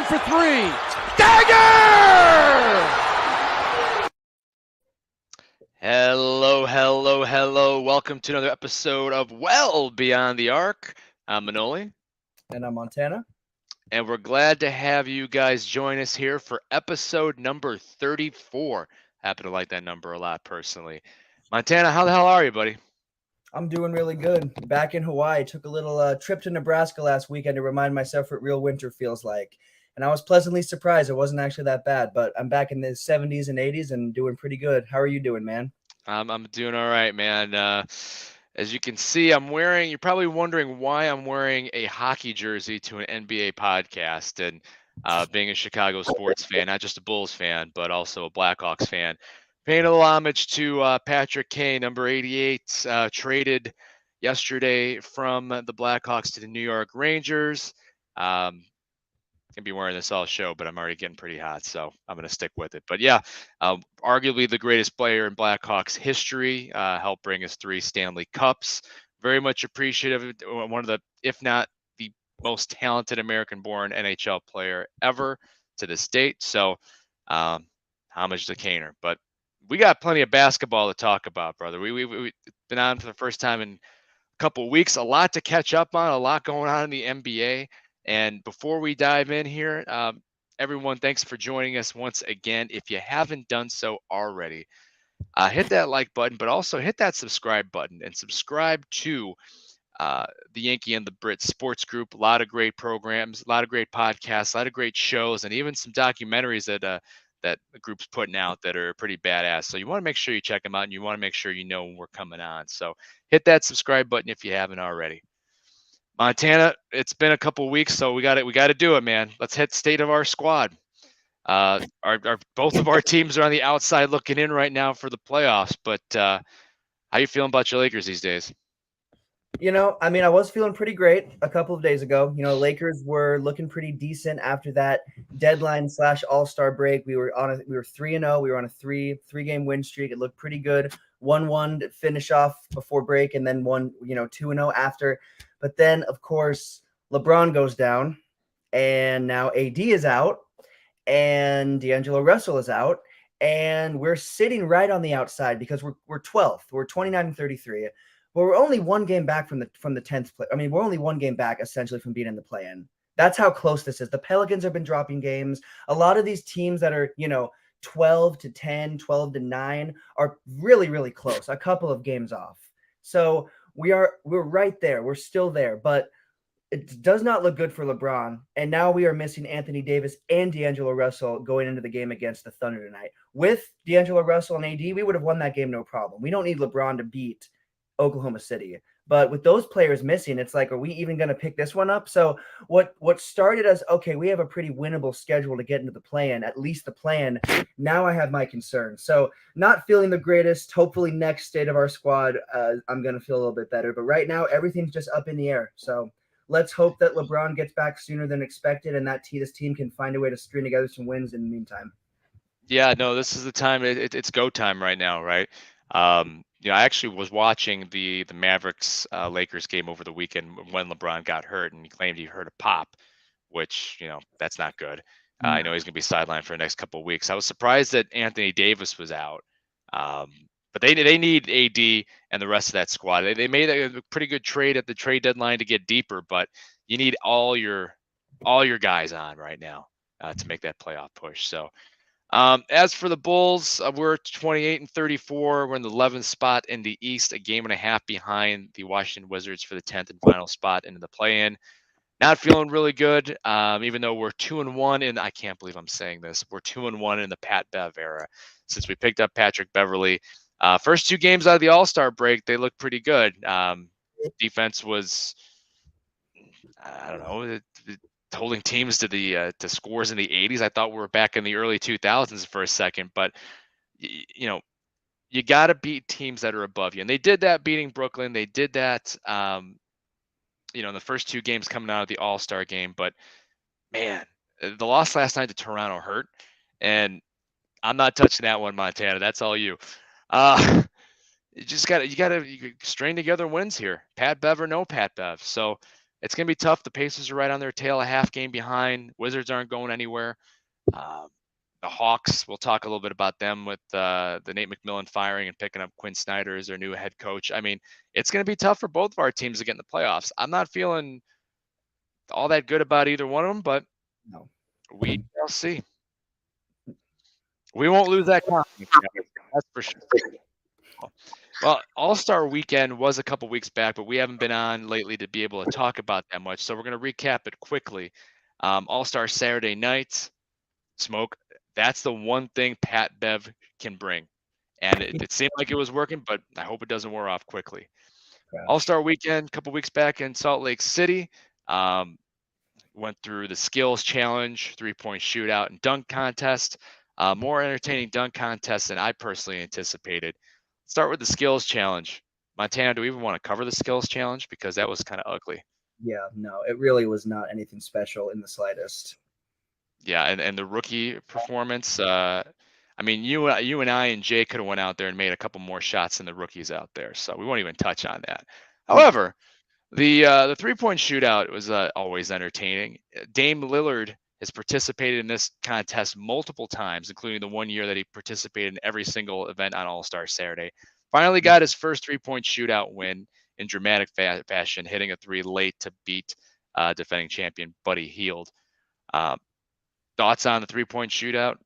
for three. Dagger! Hello. Welcome to another episode of Well Beyond the Arc. I'm Manoli. And I'm Montana. And we're glad to have you guys join us here for episode number 34. Happen to like that number a lot personally. Montana, how the hell are you, buddy? I'm doing really good. Back in Hawaii. Took a little trip to Nebraska last weekend to remind myself what real winter feels like. And I was pleasantly surprised. It wasn't actually that bad, but I'm back in the 70s and 80s and doing pretty good. How are you doing, man? I'm doing all right, man. As you can see, you're probably wondering why I'm wearing a hockey jersey to an NBA podcast. And being a Chicago sports fan, not just a Bulls fan, but also a Blackhawks fan. Paying a little homage to Patrick Kane, number 88, traded yesterday from the Blackhawks to the New York Rangers. Gonna be wearing this all show, but I'm already getting pretty hot, so I'm gonna stick with it. But yeah, arguably the greatest player in Blackhawks history, helped bring us 3 Stanley Cups. Very much appreciative. One of the, if not the most talented American-born NHL player ever to this date. So, homage to Kaner. But we got plenty of basketball to talk about, brother. We've been on for the first time in a couple of weeks. A lot to catch up on. A lot going on in the NBA. And before we dive in here, everyone, thanks for joining us once again. If you haven't done so already, hit that like button, but also hit that subscribe button and subscribe to the Yankee and the Brit Sports Group. A lot of great programs, a lot of great podcasts, a lot of great shows, and even some documentaries that the group's putting out that are pretty badass. So you want to make sure you check them out, and you want to make sure you know when we're coming on. So hit that subscribe button if you haven't already. Montana, it's been a couple weeks, so we got to do it, man. Let's hit state of our squad. Our both of our teams are on the outside looking in right now for the playoffs. But how you feeling about your Lakers these days? I was feeling pretty great a couple of days ago. Lakers were looking pretty decent after that deadline / All-Star break. We were 3-0. We were on a three-game win streak. It looked pretty good. 1-1 to finish off before break, and then 2-0 after. But then, of course, LeBron goes down, and now AD is out, and D'Angelo Russell is out, and we're sitting right on the outside because we're 12th. We're 29-33. But we're only one game back from the 10th play. I mean, we're only one game back essentially from being in the play-in. That's how close this is. The Pelicans have been dropping games. A lot of these teams that are 12-10, 12-9 are really, really close. A couple of games off. So we're right there. We're still there, but it does not look good for LeBron. And now we are missing Anthony Davis and D'Angelo Russell going into the game against the Thunder tonight. With D'Angelo Russell and AD, we would have won that game no problem. We don't need LeBron to beat Oklahoma City. But with those players missing, it's like, are we even going to pick this one up? So what started as, okay, we have a pretty winnable schedule to get into the play-in, at least the plan. Now I have my concerns. So not feeling the greatest. Hopefully next state of our squad, I'm going to feel a little bit better. But right now, everything's just up in the air. So let's hope that LeBron gets back sooner than expected and that this team can find a way to string together some wins in the meantime. Yeah, no, this is the time. It's go time right now, right? I actually was watching the Mavericks Lakers game over the weekend when LeBron got hurt, and he claimed he heard a pop, which that's not good. I know he's going to be sidelined for the next couple of weeks. I was surprised that Anthony Davis was out, but they need AD and the rest of that squad. They made a pretty good trade at the trade deadline to get deeper, but you need all your guys on right now to make that playoff push. So. As for the Bulls, we're 28-34. We're in the 11th spot in the East, a game and a half behind the Washington Wizards for the 10th and final spot into the play-in. Not feeling really good, even though we're 2-1 and I can't believe I'm saying this. We're 2-1 in the Pat Bev era since we picked up Patrick Beverley. First 2 games out of the All-Star break, they look pretty good. Defense was, I don't know, holding teams to the to scores in the 80s. I thought we were back in the early 2000s for a second, but you got to beat teams that are above you, and they did that beating Brooklyn. They did that, in the first 2 games coming out of the All-Star game. But man, the loss last night to Toronto hurt, and I'm not touching that one, Montana. That's all you. You gotta string together wins here. Pat Bev or no Pat Bev. So It's going to be tough. The Pacers are right on their tail, a half game behind. Wizards aren't going anywhere. Um, the Hawks, we'll talk a little bit about them with the Nate McMillan firing and picking up Quinn Snyder as their new head coach. I mean, it's going to be tough for both of our teams to get in the playoffs. I'm not feeling all that good about either one of them, but No. we shall see. We won't lose that confidence, guys. That's for sure. Well, All-Star Weekend was a couple weeks back, but we haven't been on lately to be able to talk about that much. So we're going to recap it quickly. All-Star Saturday night, Smoke. That's the one thing Pat Bev can bring. And it seemed like it was working, but I hope it doesn't wear off quickly. Gosh. All-Star Weekend, a couple weeks back in Salt Lake City. Went through the skills challenge, 3-point shootout, and dunk contest. More entertaining dunk contest than I personally anticipated. Start with the skills challenge. Montana, do we even want to cover the skills challenge? Because that was kind of ugly. Yeah, no, it really was not anything special in the slightest. Yeah, and the rookie performance. I mean, you and I and Jay could have went out there and made a couple more shots than the rookies out there. So we won't even touch on that. No. However, the 3-point shootout was always entertaining. Dame Lillard has participated in this contest multiple times, including the one year that he participated in every single event on All-Star Saturday. Finally got his first 3-point shootout win in dramatic fashion, hitting a three late to beat defending champion Buddy Hield. Thoughts on the 3-point shootout?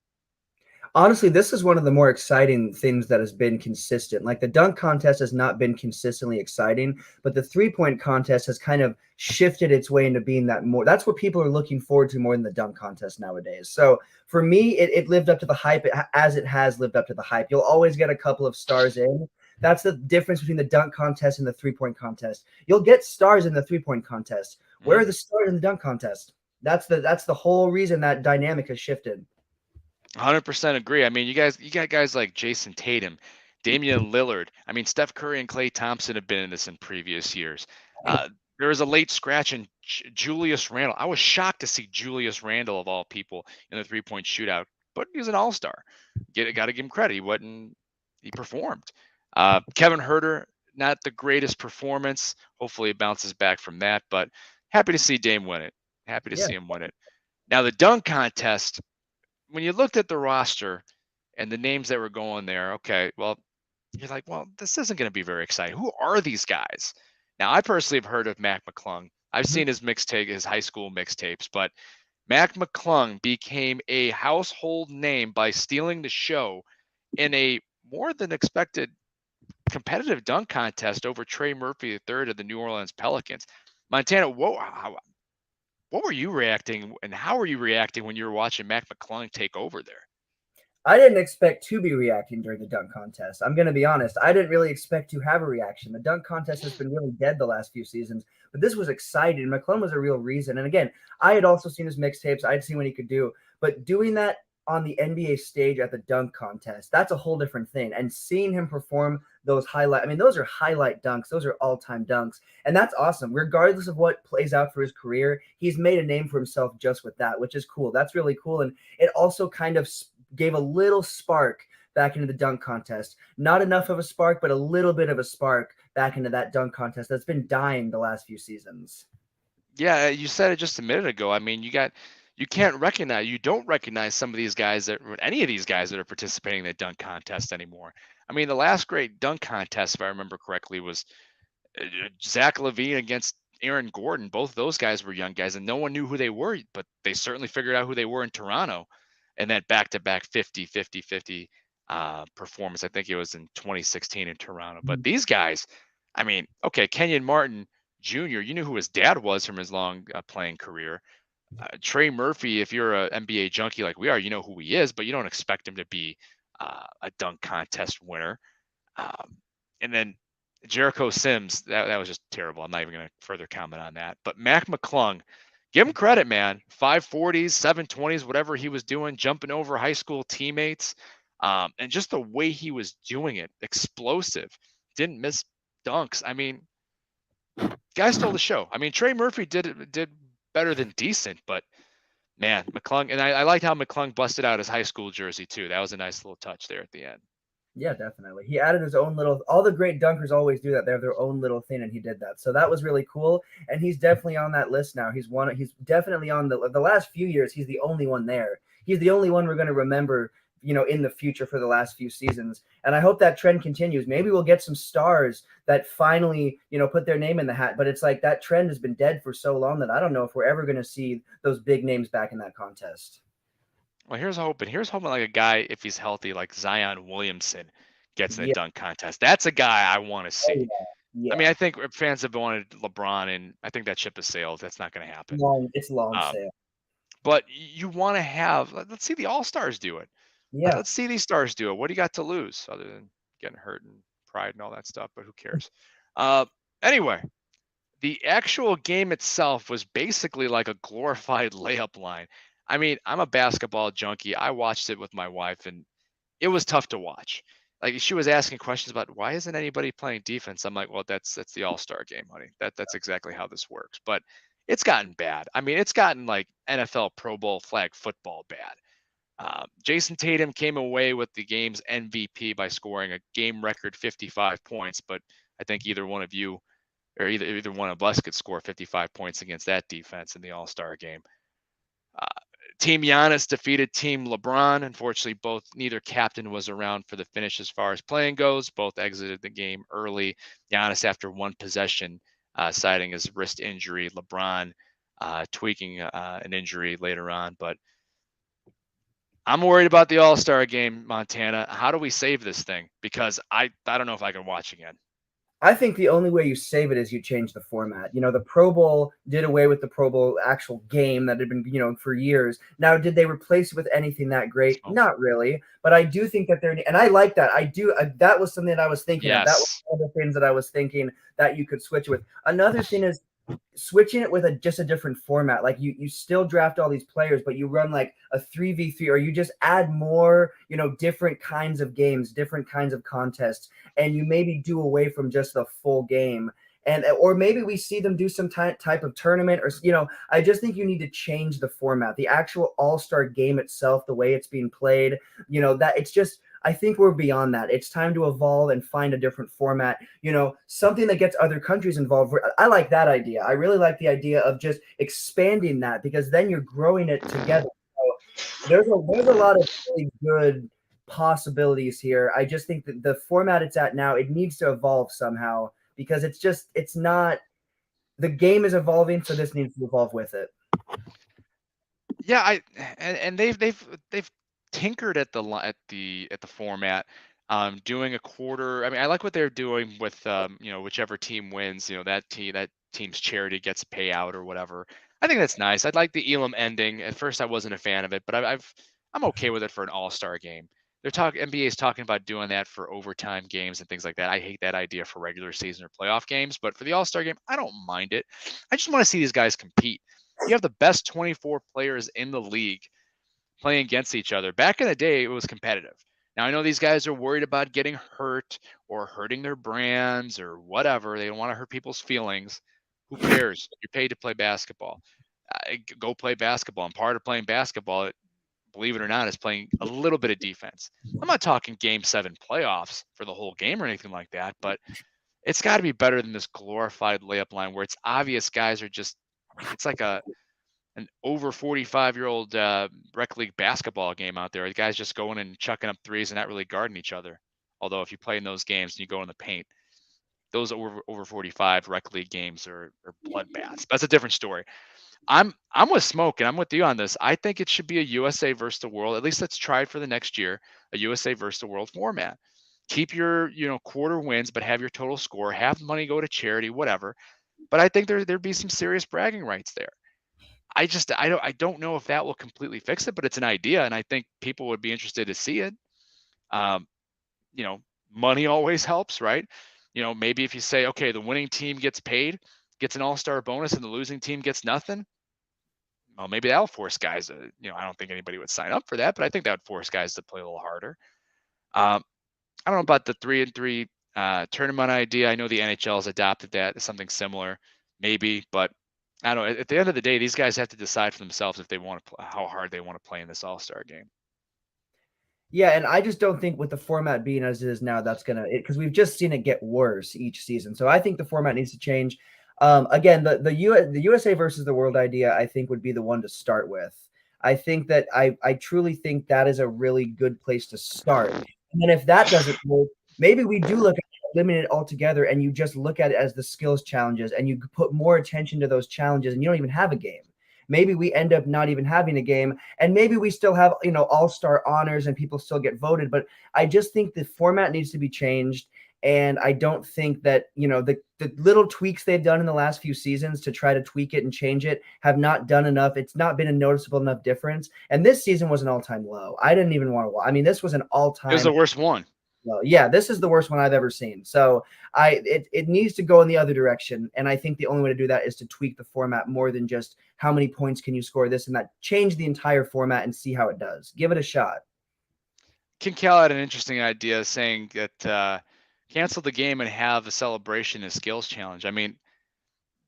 Honestly, this is one of the more exciting things that has been consistent. Like the dunk contest has not been consistently exciting, but the 3-point contest has kind of shifted its way into being that more. That's what people are looking forward to more than the dunk contest nowadays. So for me, it lived up to the hype as it has lived up to the hype. You'll always get a couple of stars in. That's the difference between the dunk contest and the 3-point contest. You'll get stars in the 3-point contest. Where are the stars in the dunk contest? That's the whole reason that dynamic has shifted. 100% agree. I mean, you got guys like Jason Tatum, Damian Lillard. I mean, Steph Curry and Klay Thompson have been in this in previous years. There was a late scratch in Julius Randle. I was shocked to see Julius Randle of all people in the 3-point shootout, but he was an all-star. Got to give him credit. He performed. Kevin Herter, not the greatest performance. Hopefully, he bounces back from that. But happy to see Dame win it. Happy to Yeah. see him win it. Now the dunk contest, when you looked at the roster and the names that were going there, okay, well, you're like, well, this isn't going to be very exciting. Who are these guys? Now, I personally have heard of Mac McClung. I've Mhm. seen his mixtape, his high school mixtapes, but Mac McClung became a household name by stealing the show in a more than expected competitive dunk contest over Trey Murphy III of the New Orleans Pelicans. Montana, what were you reacting and how were you reacting when you were watching Mac McClung take over there? I didn't expect to be reacting during the dunk contest. I'm going to be honest. I didn't really expect to have a reaction. The dunk contest has been really dead the last few seasons, but this was exciting. McClung was a real reason. And again, I had also seen his mixtapes. I'd seen what he could do, but doing that on the NBA stage at the dunk contest, that's a whole different thing. And seeing him perform those highlight, I mean, those are highlight dunks. Those are all-time dunks. And that's awesome. Regardless of what plays out for his career, he's made a name for himself just with that, which is cool. That's really cool. And it also kind of gave a little spark back into the dunk contest. Not enough of a spark, but a little bit of a spark back into that dunk contest that's been dying the last few seasons. Yeah, you said it just a minute ago. I mean, you don't recognize some of these guys any of these guys that are participating in the dunk contest anymore. I mean, the last great dunk contest, if I remember correctly, was Zach LaVine against Aaron Gordon. Both of those guys were young guys, and no one knew who they were, but they certainly figured out who they were in Toronto. And that back-to-back 50-50-50 performance, I think it was in 2016 in Toronto. But these guys, I mean, okay, Kenyon Martin Jr., you knew who his dad was from his long playing career. Trey Murphy, if you're an NBA junkie like we are, you know who he is, but you don't expect him to be a dunk contest winner. And then Jericho Sims, that was just terrible. I'm not even going to further comment on that. But Mac McClung, give him credit, man. 540s, 720s, whatever he was doing, jumping over high school teammates, and just the way he was doing it, explosive, didn't miss dunks. I mean, guy stole the show. I mean, Trey Murphy did better than decent, but man, McClung, and I liked how McClung busted out his high school jersey too. That was a nice little touch there at the end. Yeah, definitely. He added his own little. All the great dunkers always do that. They have their own little thing, and he did that. So that was really cool. And he's definitely on that list now. He's one. He's definitely on the last few years. He's the only one there. He's the only one we're going to remember, in the future for the last few seasons. And I hope that trend continues. Maybe we'll get some stars that finally, put their name in the hat. But it's like that trend has been dead for so long that I don't know if we're ever going to see those big names back in that contest. Well, here's hoping. Here's hoping like a guy, if he's healthy, like Zion Williamson gets in the Yeah. dunk contest. That's a guy I want to Oh see. yeah. I mean, Yeah. I think fans have wanted LeBron, and I think that ship has sailed. That's not going to happen. Long. It's long Um, sale. but you want to have. Let's see the All Stars do it. Yeah. Let's see these stars do it. What do you got to lose other than getting hurt and pride and all that stuff? But who cares? Uh, anyway, the actual game itself was basically like a glorified layup line. I mean, I'm a basketball junkie. I watched it with my wife, and it was tough to watch. Like she was asking questions about why isn't anybody playing defense? I'm like, well, that's the All-Star game, honey. That's exactly how this works. But it's gotten bad. I mean, it's gotten like NFL Pro Bowl flag football bad. Jason Tatum came away with the game's MVP by scoring a game record 55 points, but I think either one of you or either one of us could score 55 points against that defense in the All-Star game. Uh, Team Giannis defeated Team LeBron. Unfortunately, neither captain was around for the finish as far as playing goes. Both exited the game early. Giannis after one possession, citing his wrist injury. LeBron tweaking an injury later on. But I'm worried about the All-Star game, Montana. How do we save this thing? Because I don't know if I can watch again. I think the only way you save it is you change the format. The Pro Bowl did away with the Pro Bowl actual game that had been, for years. Now, did they replace it with anything that great? Oh, Not really. But I do think that and I like that. I do. That was something that I was thinking of. That was yes. one of the things that I was thinking that you could switch with. Another thing is switching it with just a different format. Like you still draft all these players, but you run like a 3v3, or you just add more, different kinds of games, different kinds of contests, and you maybe do away from just the full game. And or maybe we see them do some type of tournament, or I just think you need to change the format, the actual all-star game itself, the way it's being played. That it's just, I think we're beyond that. It's time to evolve and find a different format, something that gets other countries involved. I like that idea. I really like the idea of just expanding that, because then you're growing it together. So there's a lot of really good possibilities here. I just think that the format it's at now, it needs to evolve somehow, because it's not, the game is evolving, so this needs to evolve with it. Yeah, and they've tinkered at the format, doing a quarter. I mean, I like what they're doing with whichever team wins, that team's charity gets a payout or whatever. I think that's nice. I'd like the Elam ending. At first, I wasn't a fan of it, but I'm okay with it for an All-Star game. NBA is talking about doing that for overtime games and things like that. I hate that idea for regular season or playoff games, but for the All-Star game, I don't mind it. I just want to see these guys compete. You have the best 24 players in the league playing against each other. Back in the day, it was competitive. Now, I know these guys are worried about getting hurt or hurting their brands or whatever. They don't want to hurt people's feelings. Who cares? You're paid to play basketball. Go play basketball. And part of playing basketball, believe it or not, is playing a little bit of defense. I'm not talking game 7 playoffs for the whole game or anything like that, but it's got to be better than this glorified layup line where it's obvious guys are just, it's like an over 45-year-old rec league basketball game out there. The guys just going and chucking up threes and not really guarding each other. Although if you play in those games and you go in the paint, those over 45 rec league games are bloodbaths. That's a different story. I'm with Smoke and I'm with you on this. I think it should be a USA versus the world. At least let's try it for the next year, a USA versus the world format. Keep your quarter wins, but have your total score. Half the money go to charity, whatever. But I think there'd be some serious bragging rights there. I don't know if that will completely fix it, but it's an idea, and I think people would be interested to see it. Um, you know, Money always helps, right? Maybe if you say, okay, the winning team gets paid, gets an all-star bonus, and the losing team gets nothing. Well, maybe that'll force guys. I don't think anybody would sign up for that, but I think that would force guys to play a little harder. Um, I don't know about the 3-and-3 tournament idea. I know the NHL has adopted that as something similar, maybe, but I don't know. At the end of the day, these guys have to decide for themselves if they want to how hard they want to play in this All-Star game. Yeah, and I just don't think with the format being as it is now, that's gonna because we've just seen it get worse each season. So I think the format needs to change. Again, the USA versus the world idea, I think, would be the one to start with. I think that I truly think that is a really good place to start. And then if that doesn't work, maybe we do look at eliminate it altogether, and you just look at it as the skills challenges, and you put more attention to those challenges, and you don't even have a game. Maybe we end up not even having a game, and maybe we still have all-star honors and people still get voted, but I just think the format needs to be changed. And I don't think that the little tweaks they've done in the last few seasons to try to tweak it and change it have not done enough. It's not been a noticeable enough difference, and this season was an all-time low. I didn't even want to watch. I mean, this was an It was all-time the worst one. low. Yeah, this is the worst one I've ever seen. So it needs to go in the other direction, and I think the only way to do that is to tweak the format more than just how many points can you score, this and that. Change the entire format and see how it does. Give it a shot. Kincal had an interesting idea saying that cancel the game and have a celebration and skills challenge. I mean,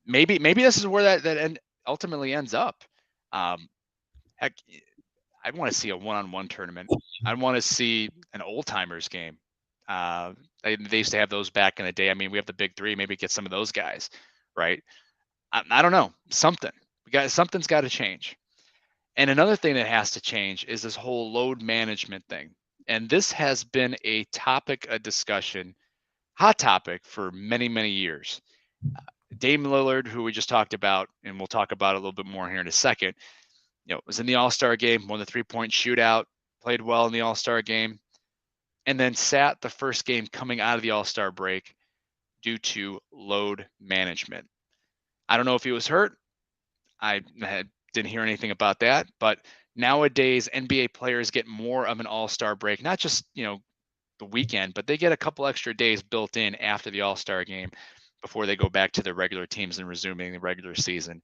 maybe this is where that ultimately ends up. Heck, I want to see a one-on-one tournament. I want to see an old timers game. They used to have those back in the day. I mean, we have the big three. Maybe get some of those guys, right? I don't know. Something's got to change. And another thing that has to change is this whole load management thing. And this has been a topic of discussion, hot topic for many, many years. Dame Lillard, who we just talked about, and we'll talk about a little bit more here in a second, was in the All-Star game, won the three-point shootout, played well in the All-Star game, and then sat the first game coming out of the All-Star break due to load management. I don't know if he was hurt. I didn't hear anything about that, but nowadays NBA players get more of an all-star break, not just, the weekend, but they get a couple extra days built in after the all-star game before they go back to their regular teams and resuming the regular season.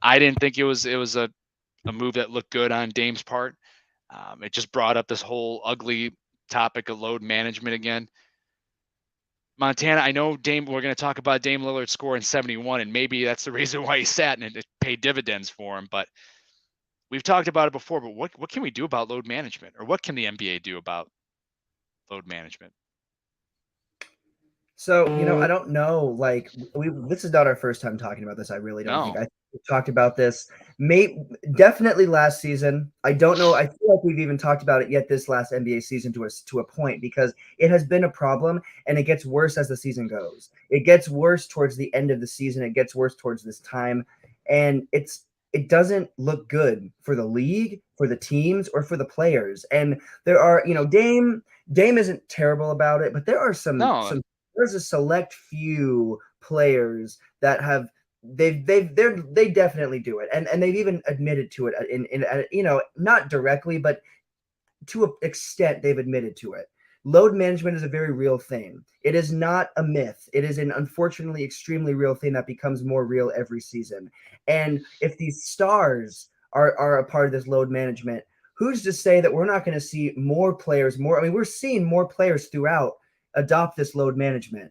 I didn't think it was a move that looked good on Dame's part. It just brought up this whole ugly topic of load management again. Montana, I know Dame. We're going to talk about Dame Lillard scoring 71, and maybe that's the reason why he sat and it paid dividends for him. But we've talked about it before. But what can we do about load management, or what can the NBA do about load management? So, I don't know. Like, this is not our first time talking about this. I really don't think. No, I think we talked about this, definitely last season. I don't know. I feel like we've even talked about it yet this last NBA season to a point, because it has been a problem, and it gets worse as the season goes. It gets worse towards the end of the season. It gets worse towards this time, and it doesn't look good for the league, for the teams, or for the players. And there are, Dame isn't terrible about it, but there are no, there's a select few players that have they definitely do it, and they've even admitted to it in not directly, but to an extent they've admitted to it. Load management is a very real thing. It is not a myth. It is an unfortunately extremely real thing that becomes more real every season. And if these stars are a part of this load management, who's to say that we're not going to see more players, I mean, we're seeing more players throughout adopt this load management,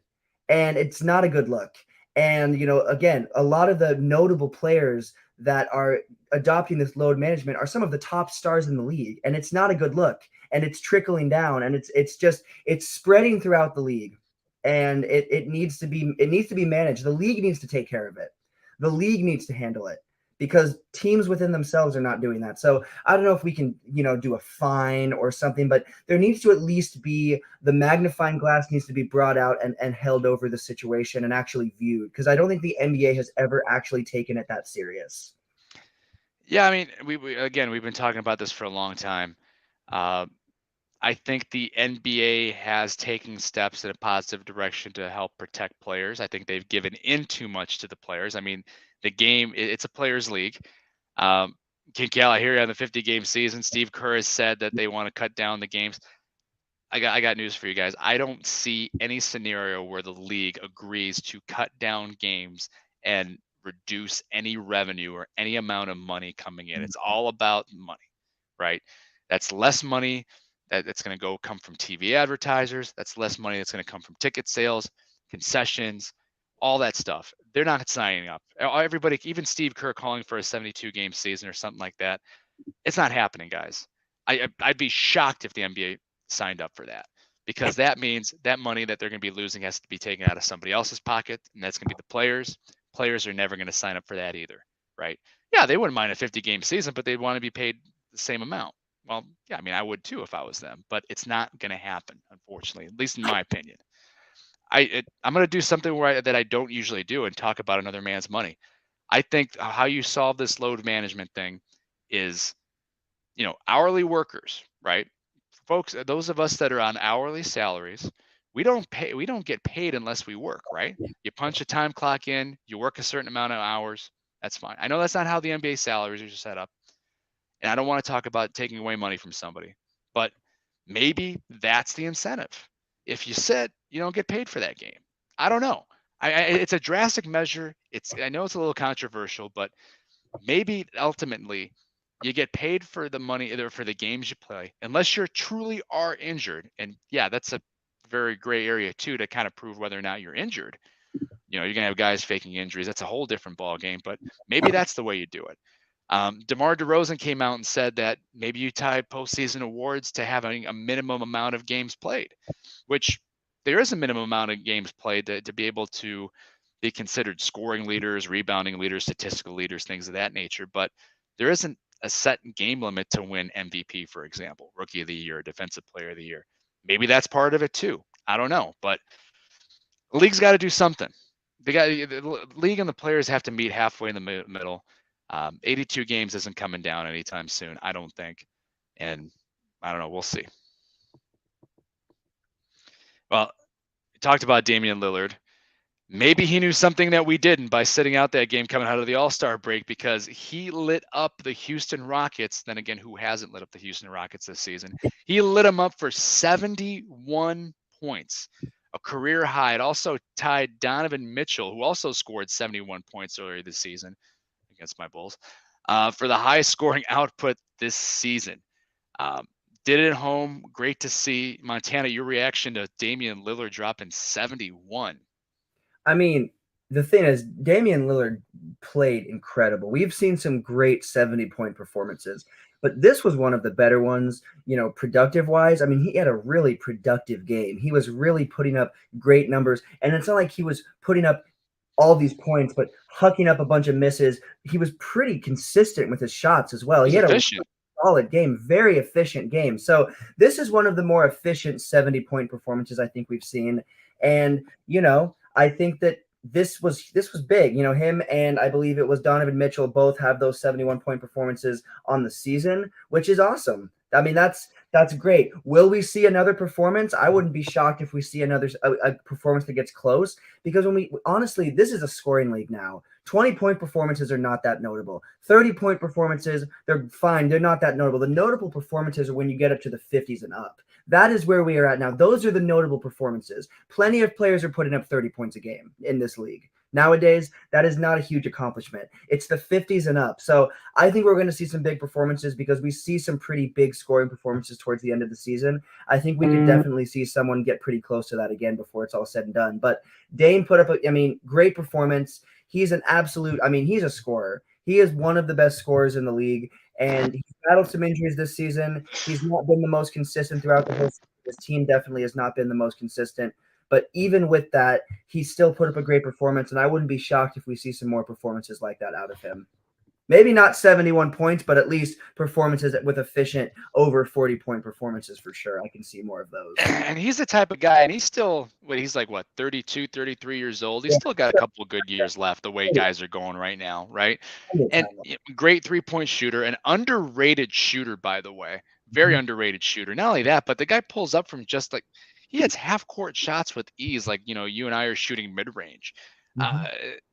and it's not a good look. And again, a lot of the notable players that are adopting this load management are some of the top stars in the league, and it's not a good look. And it's trickling down, and it's spreading throughout the league, and it needs to be managed. The league needs to take care of it. The league needs to handle it, because teams within themselves are not doing that. So I don't know if we can, do a fine or something, but there needs to at least be, the magnifying glass needs to be brought out and held over the situation and actually viewed, because I don't think the NBA has ever actually taken it that serious. yeah. I mean, we've been talking about this for a long time. Uh, I think the NBA has taken steps in a positive direction to help protect players. I think they've given in too much to the players. I mean, the game, it's a players' league. Um, Kincal, I hear you on the 50-game season. Steve Kerr has said that they want to cut down the games. I got news for you guys. I don't see any scenario where the league agrees to cut down games and reduce any revenue or any amount of money coming in. It's all about money, right? That's less money that's going to come from TV advertisers. That's less money that's going to come from ticket sales, concessions, all that stuff. They're not signing up. Everybody, even Steve Kerr calling for a 72-game season or something like that. It's not happening, guys. I'd be shocked if the NBA signed up for that, because that means that money that they're going to be losing has to be taken out of somebody else's pocket, and that's going to be the players. Players are never going to sign up for that either, right? Yeah, they wouldn't mind a 50-game season, but they'd want to be paid the same amount. Well, yeah, I mean, I would too if I was them, but it's not going to happen, unfortunately, at least in my opinion. I'm going to do something that I don't usually do and talk about another man's money. I think how you solve this load management thing is, hourly workers, right? Folks, those of us that are on hourly salaries, we don't get paid unless we work, right? You punch a time clock in, you work a certain amount of hours, that's fine. I know that's not how the NBA salaries are set up, and I don't want to talk about taking away money from somebody, but maybe that's the incentive. If you sit, you don't get paid for that game. I don't know. It's a drastic measure. I know it's a little controversial, but maybe ultimately you get paid for the money either for the games you play, unless you truly are injured. And yeah, that's a very gray area too to kind of prove whether or not you're injured. You're gonna have guys faking injuries. That's a whole different ball game. But maybe that's the way you do it. DeMar DeRozan came out and said that maybe you tie postseason awards to having a minimum amount of games played, which there is a minimum amount of games played to be able to be considered scoring leaders, rebounding leaders, statistical leaders, things of that nature. But there isn't a set game limit to win MVP, for example, Rookie of the Year, Defensive Player of the Year. Maybe that's part of it too. I don't know, but the league's got to do something. The league and the players have to meet halfway in the middle. 82 games isn't coming down anytime soon, I don't think. And I don't know. We'll see. Well, we talked about Damian Lillard. Maybe he knew something that we didn't by sitting out that game coming out of the All-Star break, because he lit up the Houston Rockets. Then again, who hasn't lit up the Houston Rockets this season? He lit them up for 71 points, a career high. It also tied Donovan Mitchell, who also scored 71 points earlier this season against my Bulls, for the highest scoring output this season. Did it at home. Great to see. Montana, your reaction to Damian Lillard dropping 71. I mean, the thing is, Damian Lillard played incredible. We've seen some great 70-point performances, but this was one of the better ones, productive wise. I mean, he had a really productive game. He was really putting up great numbers. And it's not like he was putting up all these points, but hucking up a bunch of misses. He was pretty consistent with his shots as well. He's He had efficient. a solid game, very efficient game. So this is one of the more efficient 70-point performances I think we've seen. And, I think that this was big. Him and I believe it was Donovan Mitchell both have those 71-point performances on the season, which is awesome. I mean, that's great. Will we see another performance? I wouldn't be shocked if we see a performance that gets close, because honestly, this is a scoring league now. 20-point performances are not that notable. 30-point performances, they're fine. They're not that notable. The notable performances are when you get up to the 50s and up. That is where we are at now. Those are the notable performances. Plenty of players are putting up 30 points a game in this league. Nowadays, that is not a huge accomplishment. It's the 50s and up. So I think we're going to see some big performances, because we see some pretty big scoring performances towards the end of the season. I think we could definitely see someone get pretty close to that again before it's all said and done. But Dame put up great performance. He's he's a scorer. He is one of the best scorers in the league, and he's battled some injuries this season. He's not been the most consistent throughout the whole season. His team definitely has not been the most consistent. But even with that, he still put up a great performance, and I wouldn't be shocked if we see some more performances like that out of him. Maybe not 71 points, but at least performances with efficient over 40-point performances for sure. I can see more of those. And he's the type of guy, and he's still, he's like, 32, 33 years old. He's still got a couple of good years left, the way guys are going right now, right? And great three-point shooter, an underrated shooter, by the way. Very underrated shooter. Not only that, but the guy pulls up from just like, he hits half-court shots with ease, like, you and I are shooting mid-range.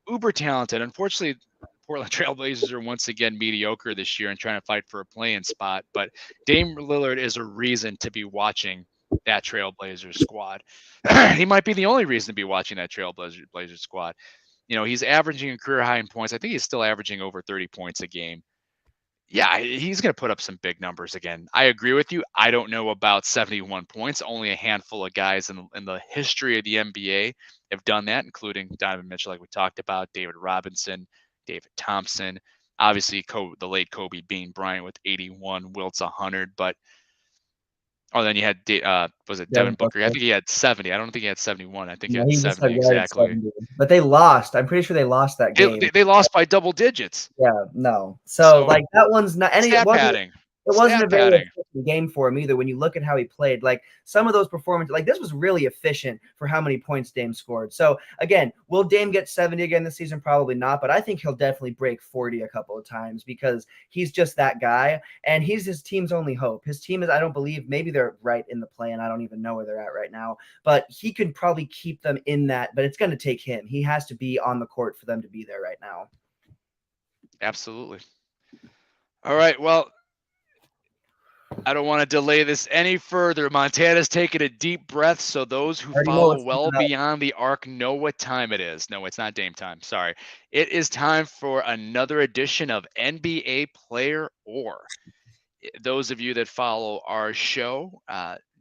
Uber talented. Unfortunately, Portland Trailblazers are once again mediocre this year and trying to fight for a play-in spot. But Dame Lillard is a reason to be watching that Trailblazers squad. He might be the only reason to be watching that Trailblazers squad. He's averaging a career high in points. I think he's still averaging over 30 points a game. Yeah, he's going to put up some big numbers again. I agree with you. I don't know about 71 points. Only a handful of guys in the history of the NBA have done that, including Donovan Mitchell, like we talked about, David Robinson, David Thompson. Obviously, the late Kobe Bean Bryant with 81, Wilt's 100, but then you had was it Devin Booker? I think he had 70. I don't think he had 71. I think he No, had he just had 70 right at exactly. 70. But they lost. I'm pretty sure they lost that game. They lost by double digits. Yeah, no. So, So like, that one's not any it stat wasn't padding. it wasn't a Stat very padding. efficient game for him either when you look at how he played. Like, some of those performances, like, this was really efficient for how many points Dame scored. So, again, will Dame get 70 again this season? Probably not, but I think he'll definitely break 40 a couple of times because he's just that guy, and he's his team's only hope. His team is, I don't believe, maybe they're right in the play, and I don't even know where they're at right now, but he could probably keep them in that, but it's going to take him. He has to be on the court for them to be there right now. Absolutely. All right, well, I don't want to delay this any further. Montana's taking a deep breath, so those who follow well beyond the arc know what time it is. No, it's not Dame time. Sorry. It is time for another edition of NBA Player Or. Those of you that follow our show,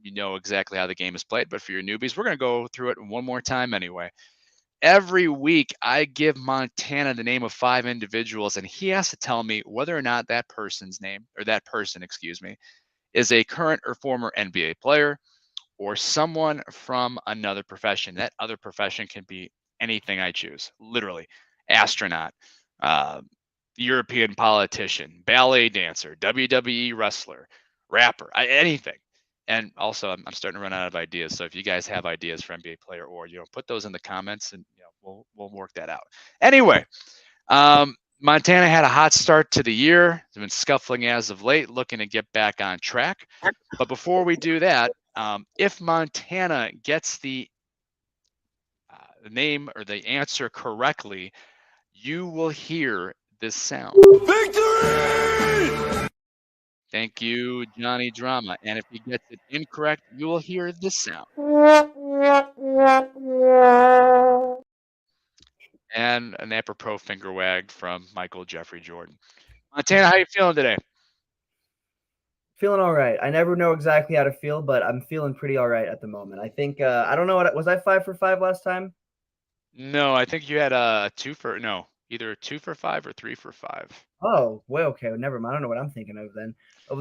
you know exactly how the game is played, but for your newbies, we're going to go through it one more time anyway. Every week, I give Montana the name of 5 individuals, and he has to tell me whether or not that person's name, or that person, excuse me, is a current or former NBA player or someone from another profession. That other profession can be anything I choose, literally. Astronaut, European politician, ballet dancer, WWE wrestler, rapper, anything. And also, I'm starting to run out of ideas. So if you guys have ideas for NBA player, or put those in the comments, and we'll work that out. Anyway, Montana had a hot start to the year. It's been scuffling as of late, looking to get back on track. But before we do that, if Montana gets the name or the answer correctly, you will hear this sound. Victory! Thank you, Johnny Drama. And if he gets it incorrect, you will hear this sound. And an apropos finger wag from Michael Jeffrey Jordan. Montana, how you feeling today? Feeling all right. I never know exactly how to feel, but I'm feeling pretty all right at the moment. I think I don't know what was I 5 for 5 last time? No, I think you had either 2 for 5 or 3 for 5. Oh, well, okay. Never mind. I don't know what I'm thinking of then.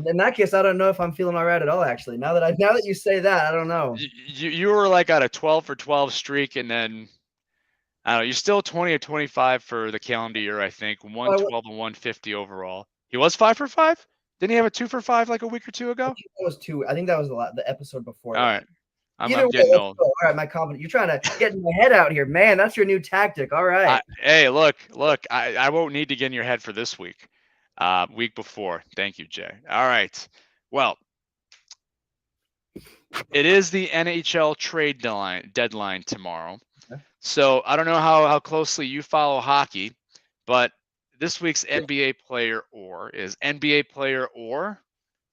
In that case, I don't know if I'm feeling all right at all. Actually, now that you say that, I don't know. You were like on a 12 for 12 streak, and then I don't know. You're still 20 or 25 for the calendar year, I think. 112 and 150 overall. He was 5 for 5. Didn't he have a 2 for 5 like a week or two ago? That was 2. I think that was the episode before. All right. I'm Either way, getting old. All right, my confidence. You're trying to get in my head out here, man. That's your new tactic. All right. Hey, look. I won't need to get in your head for this week. Week before. Thank you, Jay. All right. Well, it is the NHL trade deadline tomorrow. Okay. So I don't know how closely you follow hockey, but this week's NBA player or is NBA player or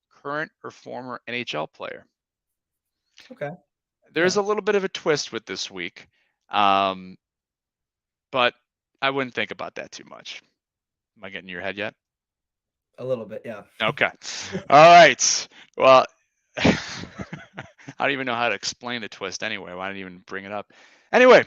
current or former NHL player. Okay. There's a little bit of a twist with this week, but I wouldn't think about that too much. Am I getting in your head yet? A little bit, yeah. Okay. All right. Well, I don't even know how to explain the twist anyway. Why didn't I even bring it up? Anyway,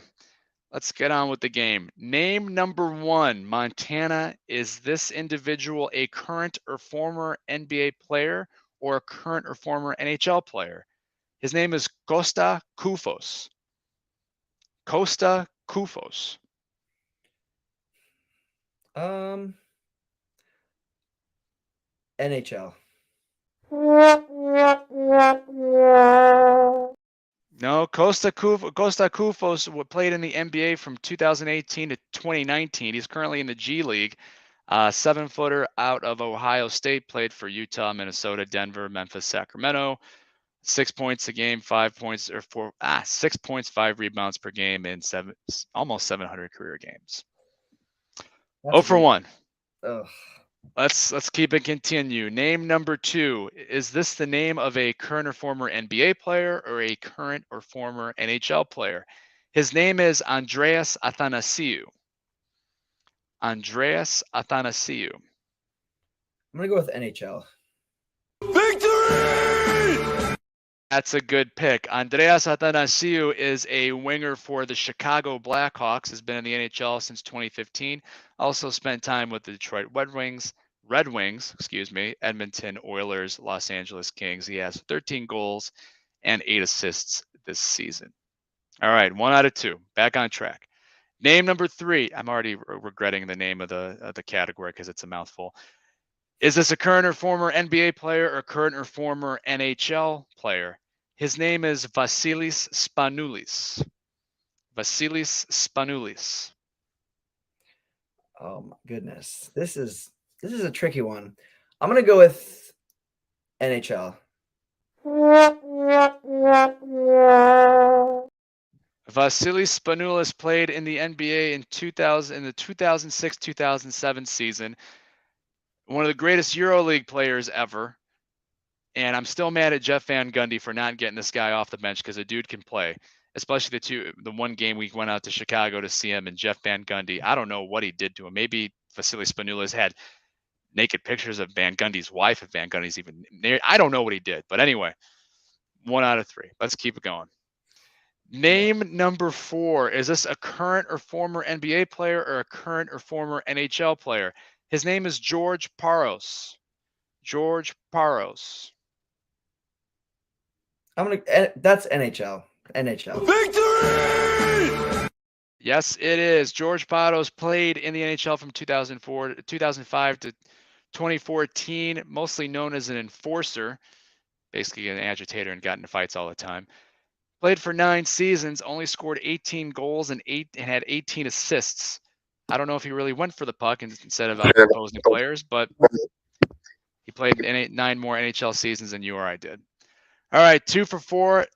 let's get on with the game. Name number 1, Montana. Is this individual a current or former NBA player or a current or former NHL player? His name is Costa Koufos. Costa Koufos. NHL. No, Costa Koufos played in the NBA from 2018 to 2019. He's currently in the G League. 7-footer out of Ohio State, played for Utah, Minnesota, Denver, Memphis, Sacramento. 6 points a game, 5 points or 6 points, 5 rebounds per game in almost 700 career games. That's 0 for 1. Ugh. Let's keep it continue. Name number 2. Is this the name of a current or former NBA player or a current or former NHL player? His name is Andreas Athanasiou. Andreas Athanasiou. I'm gonna go with NHL. Victory! That's a good pick. Andreas Athanasiou is a winger for the Chicago Blackhawks, has been in the NHL since 2015. Also spent time with the Detroit Red Wings, Edmonton Oilers, Los Angeles Kings. He has 13 goals and 8 assists this season. All right, 1 out of 2. Back on track. Name number 3. I'm already regretting the name of the category because it's a mouthful. Is this a current or former NBA player or current or former NHL player? His name is Vasilis Spanoulis. Vasilis Spanoulis. Oh my goodness. This is a tricky one. I'm gonna go with NHL. Vasilis Spanoulis played in the NBA in the 2006-2007 season. One of the greatest EuroLeague players ever. And I'm still mad at Jeff Van Gundy for not getting this guy off the bench because the dude can play. Especially the one game we went out to Chicago to see him, and Jeff Van Gundy, I don't know what he did to him. Maybe Vasilis Spanoulis had naked pictures of Van Gundy's wife, if Van Gundy's even there. I don't know what he did. But anyway, 1 out of 3. Let's keep it going. Name number 4. Is this a current or former NBA player or a current or former NHL player? His name is George Parros. George Parros. That's NHL. NHL. Victory! Yes, it is. George Parros played in the NHL from 2005 to 2014, mostly known as an enforcer, basically an agitator and got into fights all the time. Played for 9 seasons, only scored 18 goals and had 18 assists. I don't know if he really went for the puck instead of opposing players, but he played 9 more NHL seasons than you or I did. All right, 2 for 4.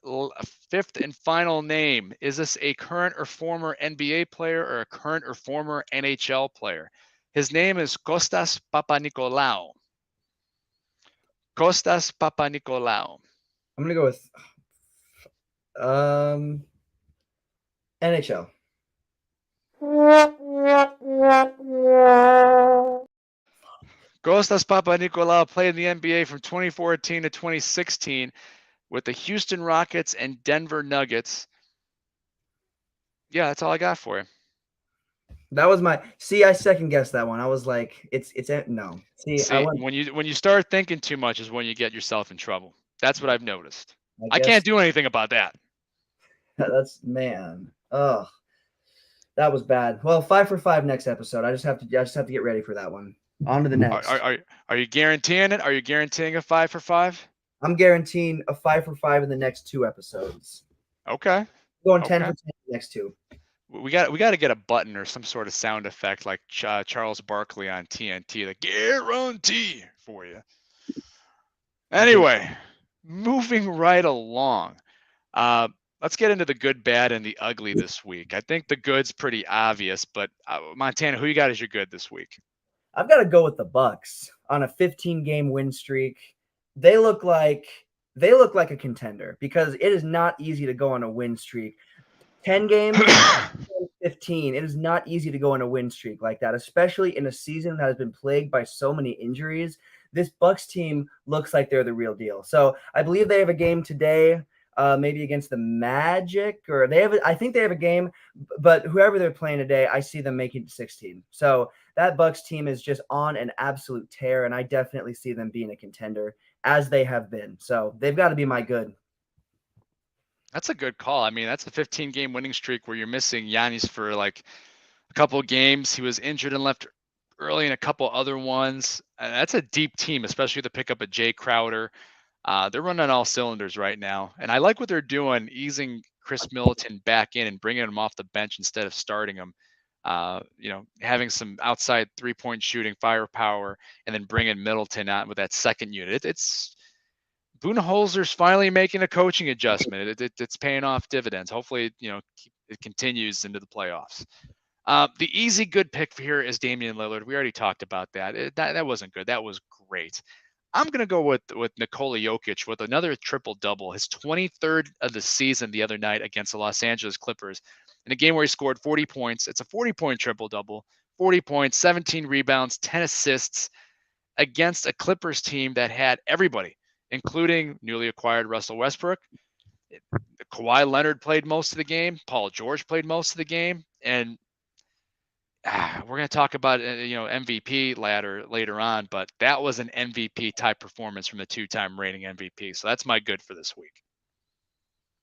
5th and final name. Is this a current or former NBA player or a current or former NHL player? His name is Kostas Papanikolaou. Kostas Papanikolaou. I'm gonna go with NHL. Kostas Papanikolaou played in the NBA from 2014 to 2016 with the Houston Rockets and Denver Nuggets. Yeah, that's all I got for you. That was my I second guessed that one. I was like, it's no. See, when you start thinking too much is when you get yourself in trouble. That's what I've noticed. I can't do anything about that. That's man. Oh, that was bad. Well, 5 for 5 next episode. I just have to get ready for that one. On to the next. Are you guaranteeing it? Are you guaranteeing a 5 for 5? I'm guaranteeing a 5 for 5 in the next 2 episodes. Okay. Going 10 for 10 in the next 2. We got to get a button or some sort of sound effect like Charles Barkley on TNT, the guarantee for you. Anyway, moving right along. Let's get into the good, bad, and the ugly this week. I think the good's pretty obvious, but Montana, who you got as your good this week? I've got to go with the Bucks on a 15-game win streak. They look like a contender because it is not easy to go on a win streak. 10 games, 15. It is not easy to go on a win streak like that, especially in a season that has been plagued by so many injuries. This Bucks team looks like they're the real deal. So I believe they have a game today, maybe against the Magic, or I think they have a game, but whoever they're playing today, I see them making 16. So that Bucks team is just on an absolute tear, and I definitely see them being a contender as they have been. So they've got to be my good. That's a good call. I mean, that's a 15-game winning streak where you're missing Giannis for like a couple of games. He was injured and left early in a couple other ones. That's a deep team, especially the pickup of Jay Crowder. They're running on all cylinders right now. And I like what they're doing, easing Chris Middleton back in and bringing him off the bench instead of starting him. Having some outside three-point shooting, firepower, and then bringing Middleton out with that second unit. It's Budenholzer's finally making a coaching adjustment. It's paying off dividends. Hopefully, it continues into the playoffs. The easy good pick for here is Damian Lillard. We already talked about that. That wasn't good. That was great. I'm going to go with Nikola Jokic with another triple-double, his 23rd of the season the other night against the Los Angeles Clippers in a game where he scored 40 points. It's a 40-point triple-double, 40 points, 17 rebounds, 10 assists against a Clippers team that had everybody. including newly acquired Russell Westbrook. Kawhi Leonard played most of the game. Paul George played most of the game. And we're going to talk about MVP ladder later on, but that was an MVP type performance from the two-time reigning MVP. So that's my good for this week.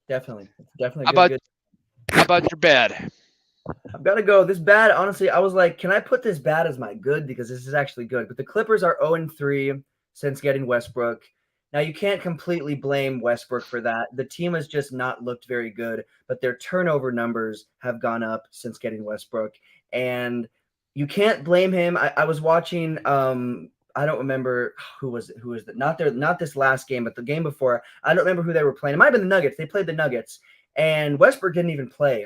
Definitely How about your bad? I've got to go. This bad, honestly, I was like, can I put this bad as my good? Because this is actually good. But the Clippers are 0-3 since getting Westbrook. Now, you can't completely blame Westbrook for that. The team has just not looked very good, but their turnover numbers have gone up since getting Westbrook. And you can't blame him. I was watching I don't remember who was not this last game, but the game before. I don't remember who they were playing. It might have been the Nuggets. They played the Nuggets, and Westbrook didn't even play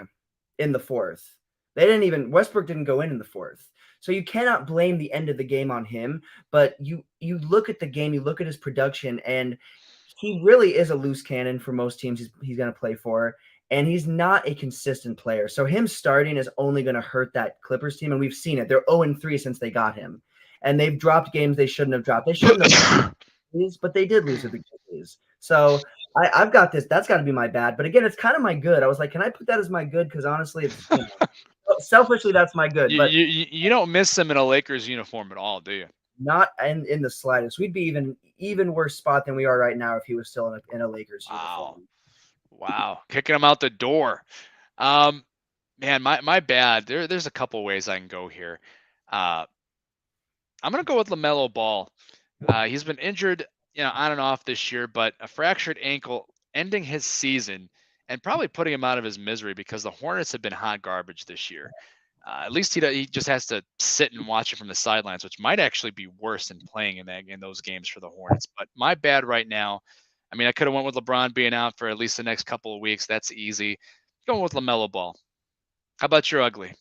in the fourth. Westbrook didn't go in the fourth. So you cannot blame the end of the game on him, but you look at the game, you look at his production, and he really is a loose cannon for most teams he's going to play for, and he's not a consistent player. So him starting is only going to hurt that Clippers team, and we've seen it. They're 0-3 since they got him, and they've dropped games they shouldn't have dropped. They shouldn't have, but they did lose to the Grizzlies. So I've got this. That's got to be my bad. But again, it's kind of my good. I was like, can I put that as my good? Because honestly, it's selfishly, that's my good. But you don't miss him in a Lakers uniform at all, do you? Not in the slightest. We'd be even worse spot than we are right now if he was still in a Lakers uniform. Wow, kicking him out the door. Man, my bad. There's a couple ways I can go here. I'm gonna go with LaMelo Ball. He's been injured, on and off this year, but a fractured ankle ending his season and probably putting him out of his misery because the Hornets have been hot garbage this year. At least he just has to sit and watch it from the sidelines, which might actually be worse than playing in those games for the Hornets. But my bad right now. I mean, I could have went with LeBron being out for at least the next couple of weeks. That's easy. Going with LaMelo Ball. How about your ugly?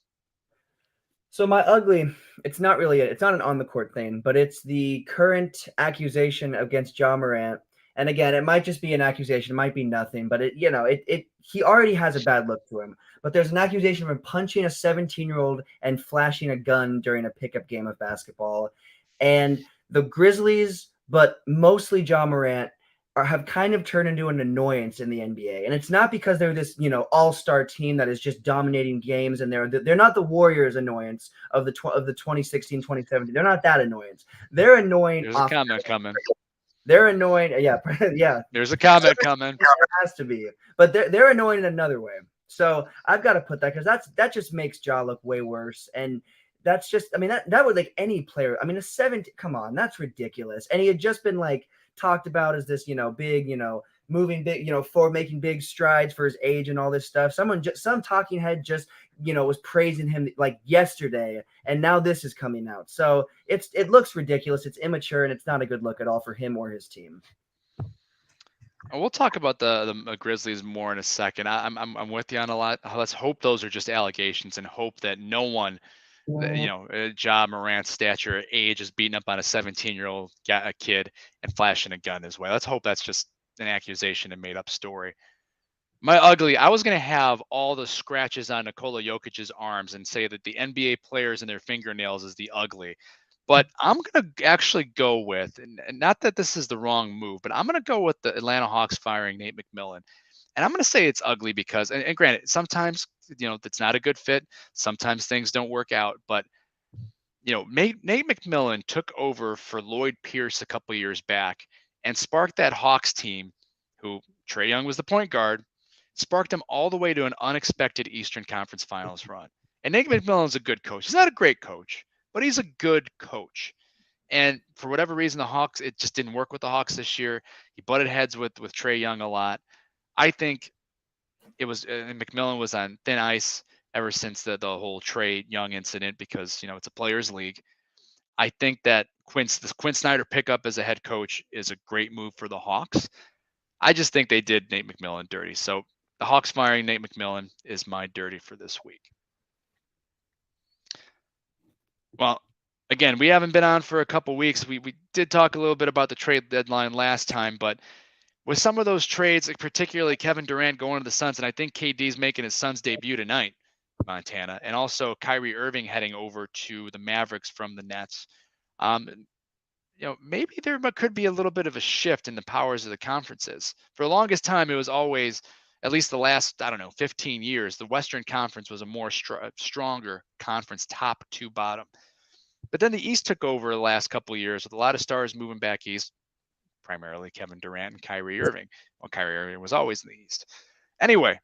So my ugly, it's not an on the court thing, but it's the current accusation against Ja Morant. And again, it might just be an accusation, it might be nothing, but he already has a bad look to him. But there's an accusation of him punching a 17-year-old and flashing a gun during a pickup game of basketball. And the Grizzlies, but mostly Ja Morant, have kind of turned into an annoyance in the NBA. And it's not because they're this, all-star team that is just dominating games, and they're not the Warriors annoyance of the 2016, 2017. They're not that annoyance. They're annoying. There's a comment coming. They're annoying. Yeah, yeah. There's a comment coming. It has to be. But they're annoying in another way. So I've got to put that, because that just makes Ja look way worse. And that's just, I mean, that would, like, any player. I mean, a 17, come on, that's ridiculous. And he had just been, like, talked about as this, big, moving big, for making big strides for his age and all this stuff. Some talking head just, was praising him like yesterday, and now this is coming out. So it looks ridiculous. It's immature, and it's not a good look at all for him or his team. And we'll talk about the Grizzlies more in a second. I'm with you on a lot. Let's hope those are just allegations, and hope that no one, Ja Morant's stature, age, is beating up on a 17-year-old kid and flashing a gun his way. Let's hope that's just an accusation and made up story. My ugly, I was going to have all the scratches on Nikola Jokic's arms and say that the NBA players and their fingernails is the ugly. But I'm going to actually go with, and not that this is the wrong move, but I'm going to go with the Atlanta Hawks firing Nate McMillan. And I'm going to say it's ugly because, and granted, sometimes, it's not a good fit. Sometimes things don't work out. But, Nate McMillan took over for Lloyd Pierce a couple years back and sparked that Hawks team, who Trae Young was the point guard, sparked them all the way to an unexpected Eastern Conference Finals run. And Nate McMillan's a good coach. He's not a great coach, but he's a good coach. And for whatever reason, the Hawks, it just didn't work with the Hawks this year. He butted heads with Trae Young a lot. I think it was McMillan was on thin ice ever since the whole Trae Young incident, because it's a players' league. I think that the Quinn Snyder pickup as a head coach is a great move for the Hawks. I just think they did Nate McMillan dirty. So the Hawks firing Nate McMillan is my dirty for this week. Well, again, we haven't been on for a couple weeks. We did talk a little bit about the trade deadline last time, but with some of those trades, particularly Kevin Durant going to the Suns, and I think KD's making his Suns debut tonight, Montana, and also Kyrie Irving heading over to the Mavericks from the Nets. maybe there could be a little bit of a shift in the powers of the conferences. For the longest time, it was always, at least the last, I don't know, 15 years, the Western Conference was a more stronger conference, top to bottom. But then the East took over the last couple of years with a lot of stars moving back east, primarily Kevin Durant and Kyrie Irving. Well, Kyrie Irving was always in the East. Anyway,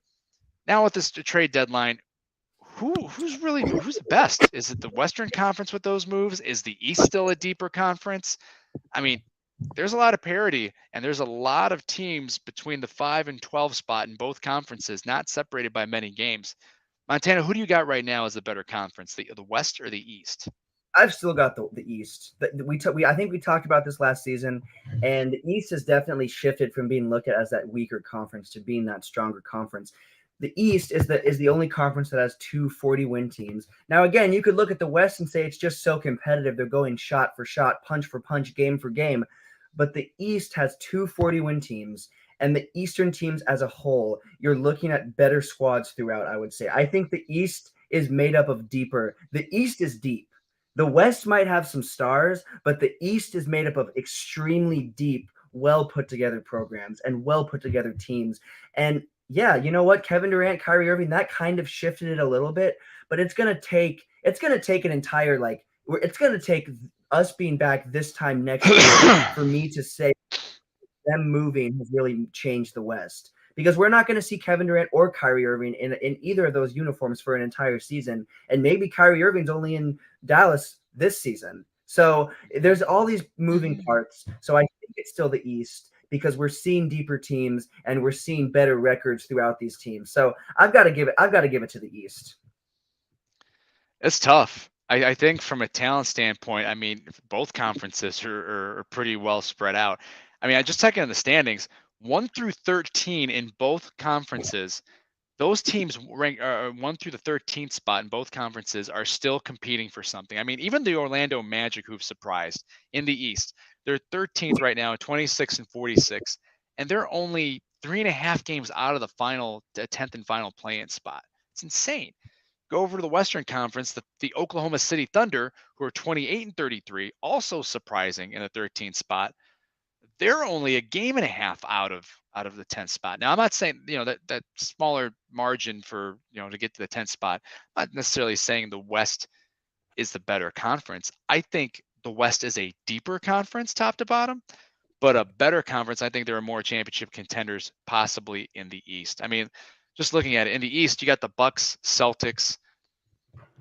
now with this trade deadline, who's the best? Is it the Western Conference with those moves? Is the East still a deeper conference? I mean, there's a lot of parity, and there's a lot of teams between the 5 and 12 spot in both conferences, not separated by many games. Montana, who do you got right now as the better conference, the West or the East? I've still got the East. I think we talked about this last season, and the East has definitely shifted from being looked at as that weaker conference to being that stronger conference. The East is the only conference that has two 40-win teams. Now, again, you could look at the West and say it's just so competitive. They're going shot for shot, punch for punch, game for game. But the East has two 40-win teams, and the Eastern teams as a whole, you're looking at better squads throughout, I would say. I think the East is made up of deeper. The East is deep. The West might have some stars, but the East is made up of extremely deep, well put together programs and well put together teams. And yeah, you know what? Kevin Durant, Kyrie Irving, that kind of shifted it a little bit, but it's gonna take an entire it's gonna take us being back this time next year for me to say them moving has really changed the West. Because we're not going to see Kevin Durant or Kyrie Irving in either of those uniforms for an entire season. And maybe Kyrie Irving's only in Dallas this season. So there's all these moving parts. So I think it's still the East because we're seeing deeper teams and we're seeing better records throughout these teams. So I've got to give it to the East. It's tough. I think from a talent standpoint, I mean, both conferences are pretty well spread out. I mean, I just checking on the standings, 1 through 13 in both conferences. Those teams rank 1 through the 13th spot in both conferences are still competing for something. I mean, even the Orlando Magic, who've surprised in the East, they're 13th right now, 26 and 46, and they're only 3.5 games out of the 10th and final play-in spot. It's insane. Go over to the Western Conference, the Oklahoma City Thunder, who are 28 and 33, also surprising in the 13th spot. They're only a game and a half out of the 10th spot. Now, I'm not saying that smaller margin for to get to the 10th spot. I'm not necessarily saying the West is the better conference. I think the West is a deeper conference, top to bottom, but a better conference. I think there are more championship contenders possibly in the East. I mean, just looking at it, in the East, you got the Bucks, Celtics,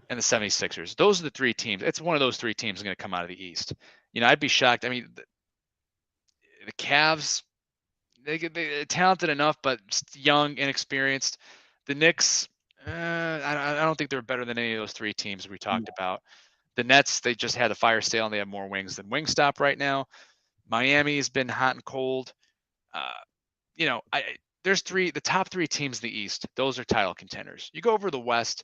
and the 76ers. Those are the three teams. It's one of those three teams going to come out of the East. I'd be shocked. I mean, the Cavs, they're talented enough, but young, inexperienced. The Knicks, I don't think they're better than any of those three teams we talked about. The Nets, they just had a fire sale and they have more wings than Wingstop right now. Miami has been hot and cold. There's the top three teams in the East. Those are title contenders. You go over the West,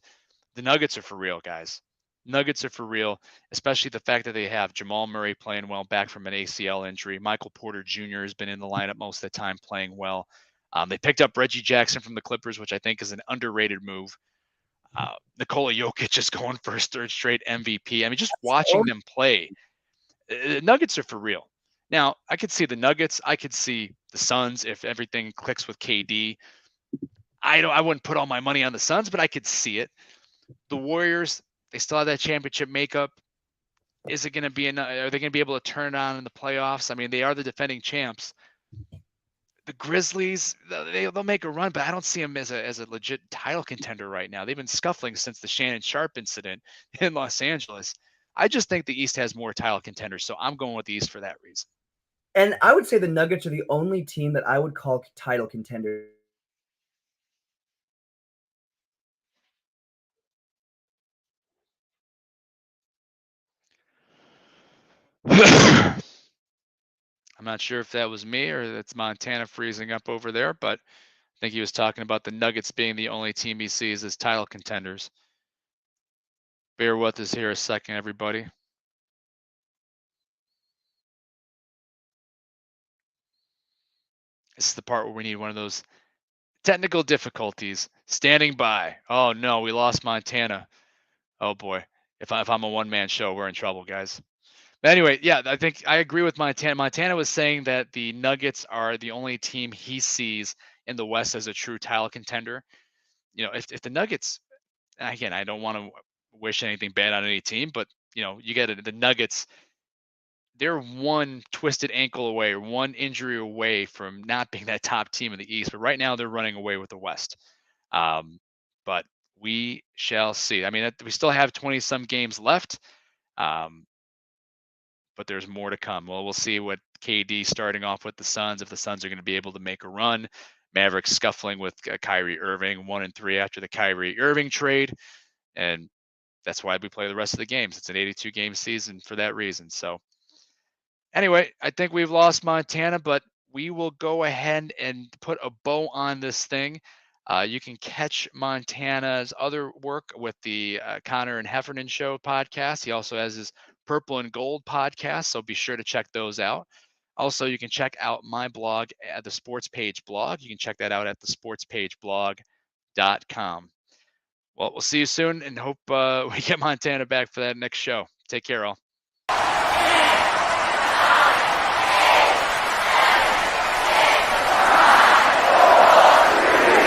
the Nuggets are for real, guys. Nuggets are for real, especially the fact that they have Jamal Murray playing well back from an ACL injury. Michael Porter Jr. has been in the lineup most of the time playing well. They picked up Reggie Jackson from the Clippers, which I think is an underrated move. Nikola Jokic is going for his third straight MVP. I mean, just watching them play, the Nuggets are for real. Now, I could see the Nuggets. I could see the Suns if everything clicks with KD. I wouldn't put all my money on the Suns, but I could see it. The Warriors, they still have that championship makeup. Is it going to be enough? Are they going to be able to turn it on in the playoffs? I mean, they are the defending champs. The Grizzlies, they'll make a run, but I don't see them as a legit title contender right now. They've been scuffling since the Shannon Sharp incident in Los Angeles. I just think the East has more title contenders, so I'm going with the East for that reason. And I would say the Nuggets are the only team that I would call title contender. I'm not sure if that was me or that's Montana freezing up over there, but I think he was talking about the Nuggets being the only team he sees as title contenders. Bear with us here a second, everybody. This is the part where we need one of those technical difficulties. Standing by. Oh no, we lost Montana. Oh boy. If I'm a one-man show, we're in trouble, guys. Anyway, yeah, I think I agree with Montana. Montana was saying that the Nuggets are the only team he sees in the West as a true title contender. If the Nuggets, again, I don't want to wish anything bad on any team, but you get it. The Nuggets, they're one twisted ankle away or one injury away from not being that top team in the East. But right now, they're running away with the West. Um, but we shall see. I mean, we still have 20 some games left. Um, but there's more to come. Well, we'll see what KD starting off with the Suns, if the Suns are going to be able to make a run. Mavericks scuffling with Kyrie Irving, 1-3 after the Kyrie Irving trade. And that's why we play the rest of the games. It's an 82 game season for that reason. So, anyway, I think we've lost Montana, but we will go ahead and put a bow on this thing. You can catch Montana's other work with the Connor and Heffernan Show podcast. He also has his Purple and Gold podcast, so be sure to check those out. Also, you can check out my blog at the Sports Page blog. You can check that out at thesportspageblog.com. Well, we'll see you soon and hope we get Montana back for that next show. Take care, all.